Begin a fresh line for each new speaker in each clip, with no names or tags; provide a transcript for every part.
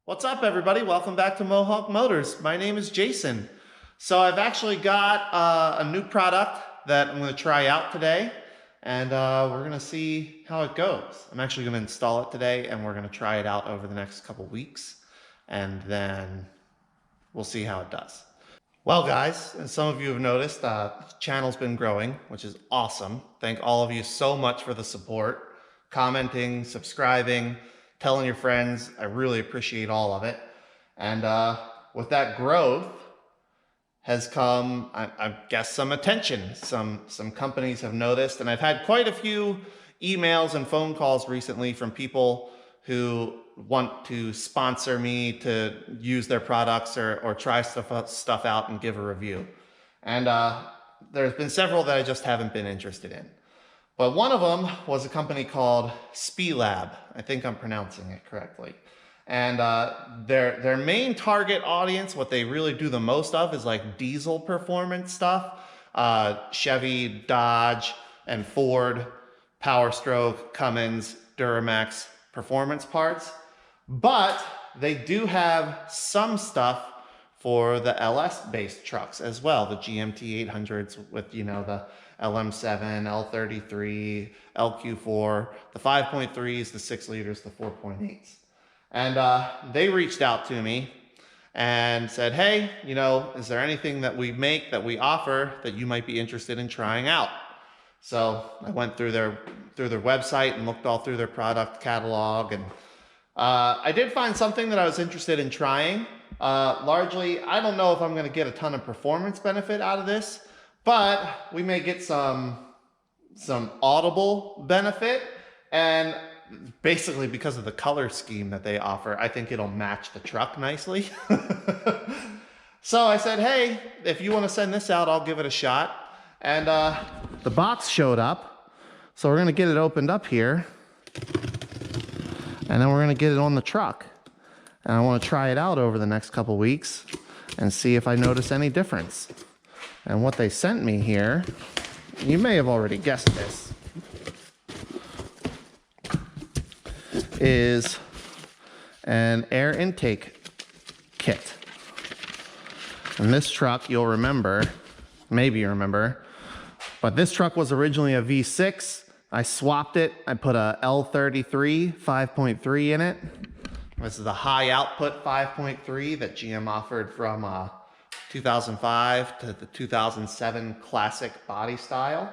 What's up, everybody? Welcome back to Mohawk Motors. My name is Jason. So I've actually got a new product that I'm going to try out today, and we're going to see how it goes. I'm actually going to install it today, and we're going to try it out over the next couple weeks, and then we'll see how it does. Well, guys, as some of you have noticed, the channel's been growing, which is awesome. Thank all of you so much for the support, commenting, subscribing, telling your friends. I really appreciate all of it. And with that growth has come, I guess, some attention. Some companies have noticed, and I've had quite a few emails and phone calls recently from people who want to sponsor me to use their products or try stuff out and give a review. And there's been several that I just haven't been interested in. But one of them was a company called Spelab. I think I'm pronouncing it correctly. And their main target audience, what they really do the most of, is like diesel performance stuff. Chevy, Dodge, and Ford, Power Stroke, Cummins, Duramax performance parts. But they do have some stuff for the LS-based trucks as well, the GMT 800s with, you know, the LM7, L33, LQ4, the 5.3s, the 6 liters, the 4.8s. And they reached out to me and said, hey, you know, is there anything that we make, that we offer, that you might be interested in trying out? So I went through their website and looked all through their product catalog, and I did find something that I was interested in trying. Largely, I don't know if I'm going to get a ton of performance benefit out of this, but we may get some audible benefit. And basically, because of the color scheme that they offer, I think it'll match the truck nicely. So I said, hey, if you want to send this out, I'll give it a shot. And the box showed up, so we're going to get it opened up here, and then we're going to get it on the truck. And I want to try it out over the next couple weeks and see if I notice any difference. And what they sent me here, you may have already guessed this, is an air intake kit. And this truck, you'll remember, maybe you remember, but this truck was originally a V6. I swapped it. I put a L33 5.3 in it. This is the high output 5.3 that GM offered from 2005 to the 2007 classic body style.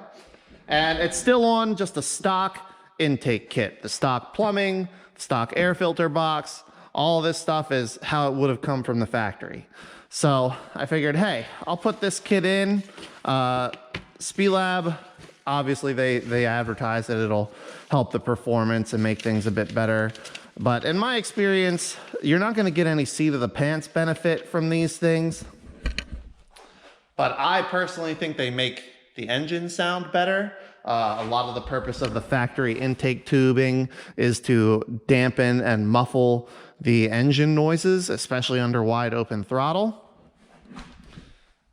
And it's still on just a stock intake kit. The stock plumbing, stock air filter box, all this stuff is how it would have come from the factory. So I figured, hey, I'll put this kit in. Spelab, obviously they advertise that it'll help the performance and make things a bit better. But in my experience, you're not going to get any seat of the pants benefit from these things. But I personally think they make the engine sound better. A lot of the purpose of the factory intake tubing is to dampen and muffle the engine noises, especially under wide open throttle.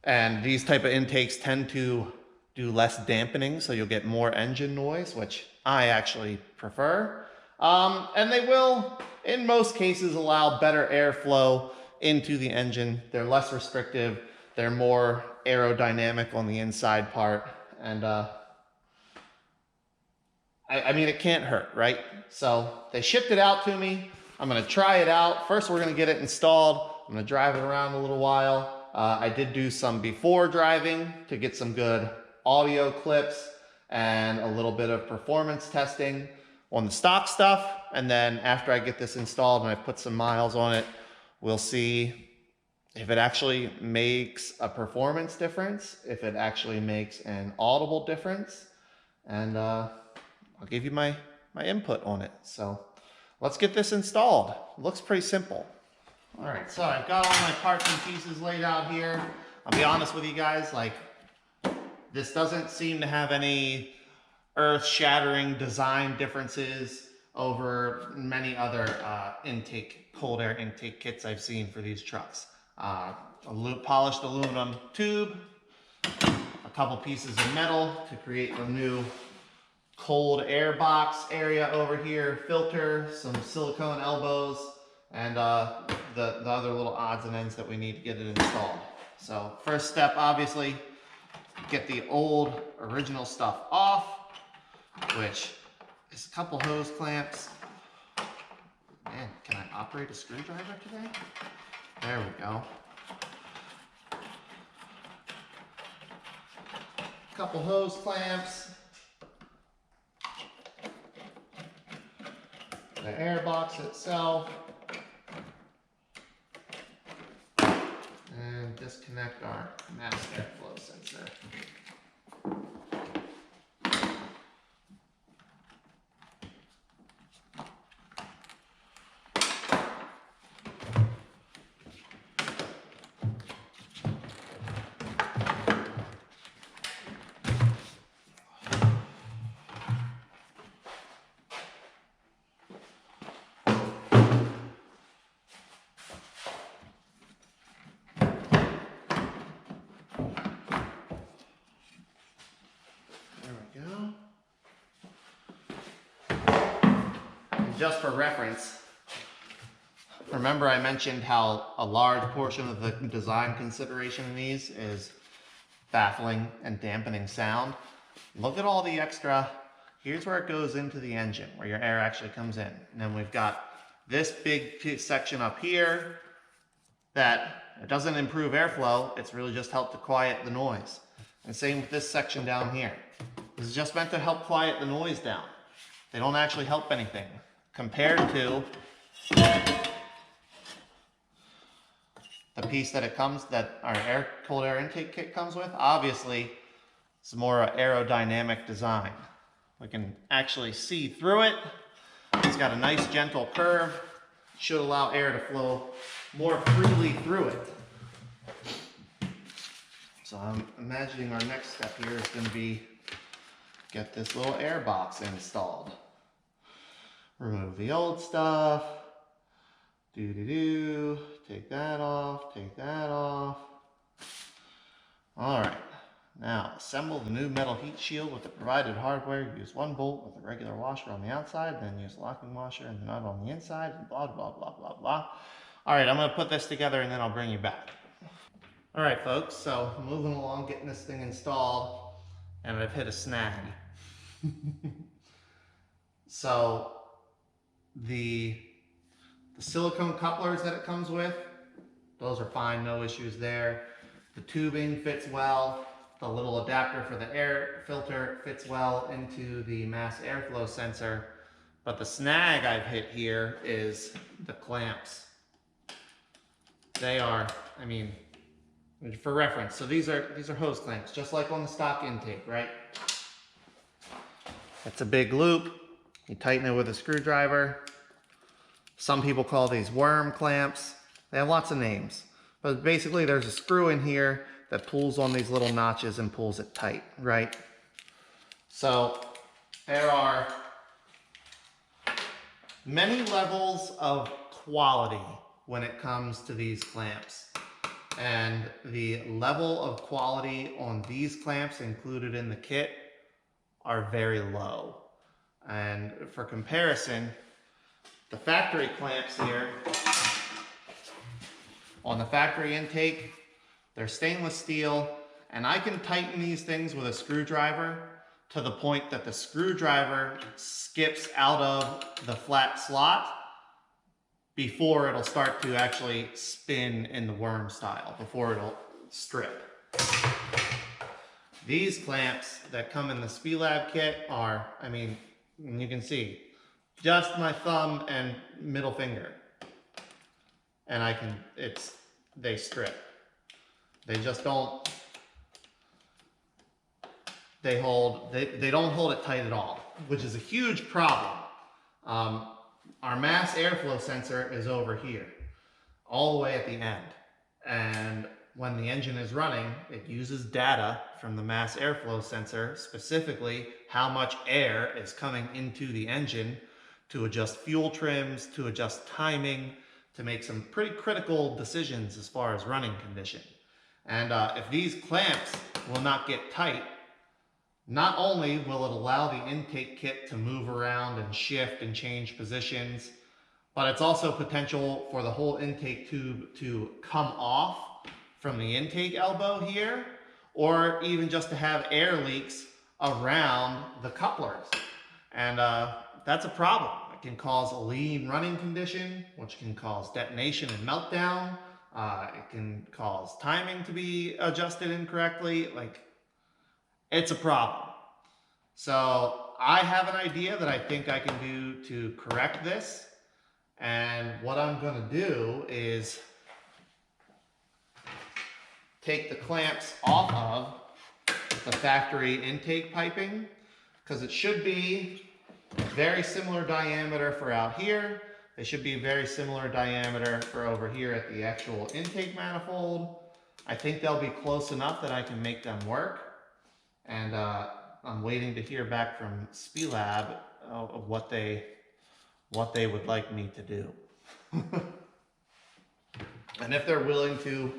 And these type of intakes tend to do less dampening, so you'll get more engine noise, which I actually prefer. And they will, in most cases, allow better airflow into the engine. They're less restrictive. They're more aerodynamic on the inside part. And I mean, it can't hurt, right? So they shipped it out to me. I'm going to try it out. First, we're going to get it installed. I'm going to drive it around a little while. I did do some before driving to get some good audio clips and a little bit of performance testing on the stock stuff. And then after I get this installed and I put some miles on it, we'll see if it actually makes a performance difference, if it actually makes an audible difference. And I'll give you my input on it. So let's get this installed. It looks pretty simple. All right, so I've got all my parts and pieces laid out here. I'll be honest with you guys, like, this doesn't seem to have any earth-shattering design differences over many other cold air intake kits I've seen for these trucks. Polished aluminum tube, a couple pieces of metal to create a new cold air box area over here, filter, some silicone elbows, and the other little odds and ends that we need to get it installed. So first step, obviously, get the old original stuff off, which is a couple hose clamps. Man, can I operate a screwdriver today? There we go. Couple hose clamps. The air box itself. And disconnect our mass airflow sensor. Just for reference, remember I mentioned how a large portion of the design consideration in these is baffling and dampening sound. Look at all the extra. Here's where it goes into the engine, where your air actually comes in. And then we've got this big section up here that it doesn't improve airflow, it's really just helped to quiet the noise. And same with this section down here. This is just meant to help quiet the noise down. They don't actually help anything. Compared to the piece that our cold air intake kit comes with, obviously it's more aerodynamic design. We can actually see through it. It's got a nice gentle curve. Should allow air to flow more freely through it. So I'm imagining our next step here is going to be get this little air box installed. Remove the old stuff. Take that off, take that off. All right, now assemble the new metal heat shield with the provided hardware. Use one bolt with a regular washer on the outside, then use a locking washer and the nut on the inside, and blah, blah, blah, blah, blah. All right, I'm gonna put this together and then I'll bring you back. All right, folks, so moving along, getting this thing installed, and I've hit a snag. So, the silicone couplers that it comes with, those are fine, no issues there. The tubing fits well. The little adapter for the air filter fits well into the mass airflow sensor. But the snag I've hit here is the clamps. They are, I mean, for reference, so these are hose clamps, just like on the stock intake, right? It's a big loop. You tighten it with a screwdriver. Some people call these worm clamps. They have lots of names. But basically there's a screw in here that pulls on these little notches and pulls it tight, right? So there are many levels of quality when it comes to these clamps. And the level of quality on these clamps included in the kit are very low. And for comparison, the factory clamps here on the factory intake, they're stainless steel, and I can tighten these things with a screwdriver to the point that the screwdriver skips out of the flat slot before it'll start to actually spin in the worm style, before it'll strip. These clamps that come in the Spelab kit are, I mean, you can see, just my thumb and middle finger. And they strip. They just don't, they don't hold it tight at all, which is a huge problem. Our mass airflow sensor is over here, all the way at the end. And when the engine is running, it uses data from the mass airflow sensor, specifically how much air is coming into the engine, to adjust fuel trims, to adjust timing, to make some pretty critical decisions as far as running condition. And if these clamps will not get tight, not only will it allow the intake kit to move around and shift and change positions, but it's also potential for the whole intake tube to come off from the intake elbow here, or even just to have air leaks around the couplers. And that's a problem. It can cause a lean running condition, which can cause detonation and meltdown. It can cause timing to be adjusted incorrectly. Like, it's a problem. So I have an idea that I think I can do to correct this. And what I'm going to do is take the clamps off of the factory intake piping, because it should be very similar diameter for out here. They should be very similar diameter for over here at the actual intake manifold. I think they'll be close enough that I can make them work. And I'm waiting to hear back from Spelab of what they would like me to do. And if they're willing to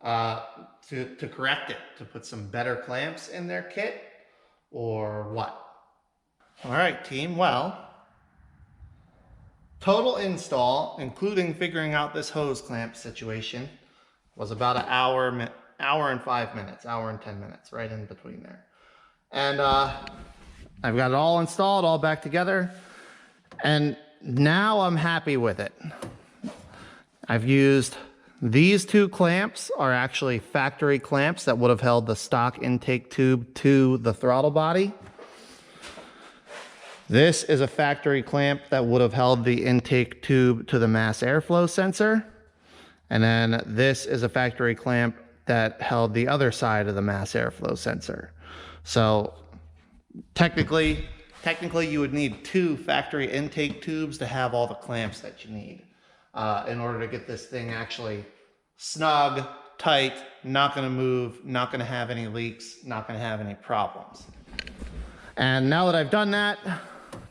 correct it, to put some better clamps in their kit, or what. All right, team. Well, total install, including figuring out this hose clamp situation, was about an hour and 5 minutes, hour and 10 minutes, right in between there. And I've got it all installed, all back together, and now I'm happy with it. I've used these two clamps are actually factory clamps that would have held the stock intake tube to the throttle body. This is a factory clamp that would have held the intake tube to the mass airflow sensor. And then this is a factory clamp that held the other side of the mass airflow sensor. So technically you would need two factory intake tubes to have all the clamps that you need in order to get this thing actually snug, tight, not going to move, not going to have any leaks, not going to have any problems. And now that I've done that,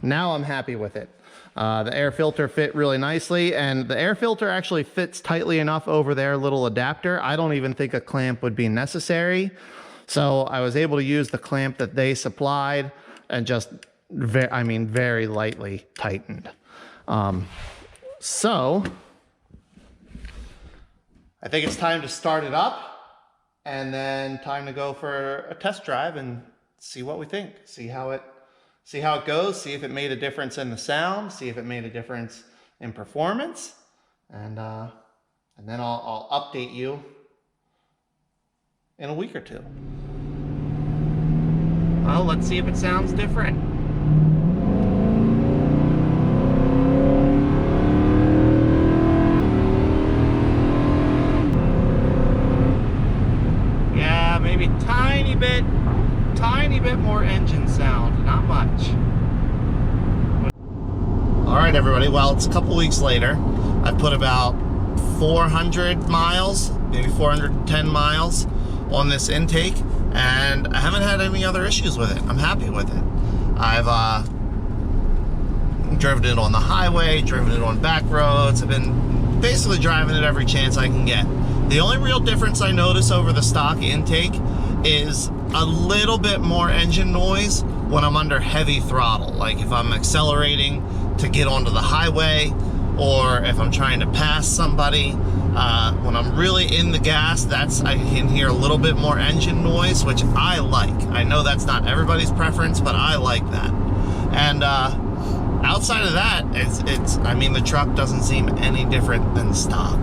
now I'm happy with it. The air filter fit really nicely, and the air filter actually fits tightly enough over their little adapter. I don't even think a clamp would be necessary. So I was able to use the clamp that they supplied and just, very lightly tightened. So I think it's time to start it up, and then time to go for a test drive and see what we think. See how it goes, see if it made a difference in the sound, see if it made a difference in performance, and then I'll update you in a week or two. Well, let's see if it sounds different. Yeah, maybe tiny bit more engine sound, not much. All right, everybody, well, it's a couple weeks later. I've put about 400 miles, maybe 410 miles on this intake, and I haven't had any other issues with it. I'm happy with it. I've driven it on the highway, driven it on back roads. I've been basically driving it every chance I can get. The only real difference I notice over the stock intake is a little bit more engine noise when I'm under heavy throttle. Like if I'm accelerating to get onto the highway, or if I'm trying to pass somebody. When I'm really in the gas, I can hear a little bit more engine noise, which I like. I know that's not everybody's preference, but I like that. And outside of that, the truck doesn't seem any different than stock.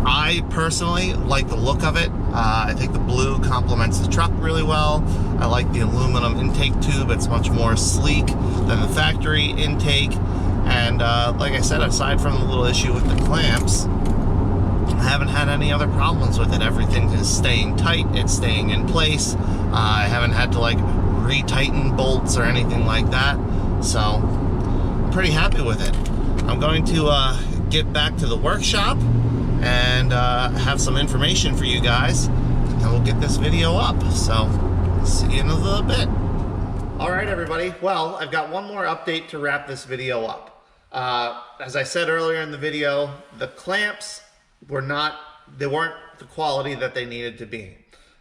I personally like the look of it. I think the blue complements the truck really well. I like the aluminum intake tube. It's much more sleek than the factory intake. And like I said, aside from the little issue with the clamps, I haven't had any other problems with it. Everything is staying tight. It's staying in place. I haven't had to like retighten bolts or anything like that. So I'm pretty happy with it. I'm going to get back to the workshop and have some information for you guys, and we'll get this video up. So see you in a little bit. All right, everybody. Well, I've got one more update to wrap this video up. As I said earlier in the video, the clamps weren't the quality that they needed to be.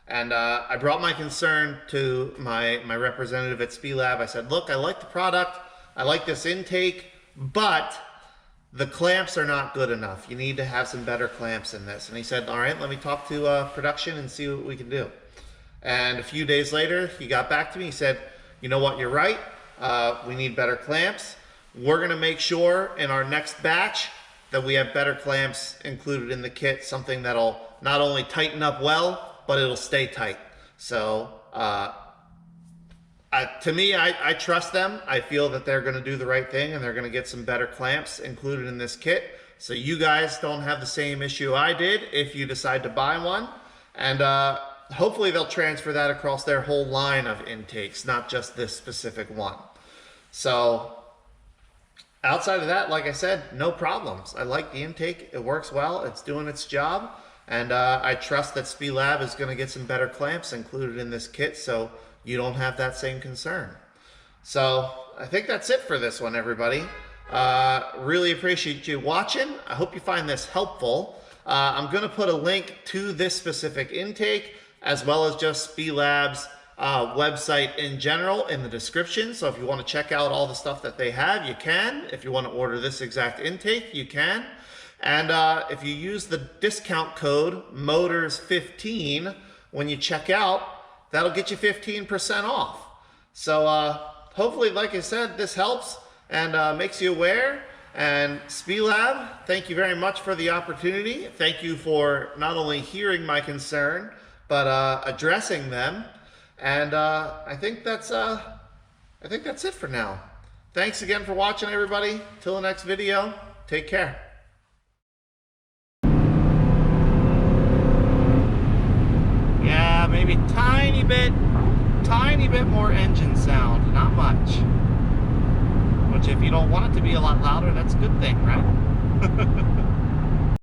And I brought my concern to my representative at Spelab. I said, look, I like the product. I like this intake. but the clamps are not good enough. You need to have some better clamps in this. And he said, all right, let me talk to production and see what we can do. And a few days later, he got back to me. He said, you know what, you're right. We need better clamps. We're going to make sure in our next batch that we have better clamps included in the kit, something that'll not only tighten up well, but it'll stay tight. So to me, I trust them. I feel that they're going to do the right thing and they're going to get some better clamps included in this kit. So you guys don't have the same issue I did if you decide to buy one. And hopefully they'll transfer that across their whole line of intakes, not just this specific one. So outside of that, like I said, no problems. I like the intake. It works well. It's doing its job. And I trust that Spelab is going to get some better clamps included in this kit, so you don't have that same concern. So I think that's it for this one, everybody. Really appreciate you watching. I hope you find this helpful. I'm going to put a link to this specific intake as well as just Spelab's website in general in the description. So if you want to check out all the stuff that they have, you can. If you want to order this exact intake, you can. And if you use the discount code MOTORS15 when you check out, that'll get you 15% off. So hopefully, like I said, this helps and makes you aware. And Spelab, thank you very much for the opportunity. Thank you for not only hearing my concern, but addressing them. And I think that's it for now. Thanks again for watching, everybody. Till the next video, take care. Yeah, maybe tiny bit more engine sound, not much. Which if you don't want it to be a lot louder, that's a good thing, right?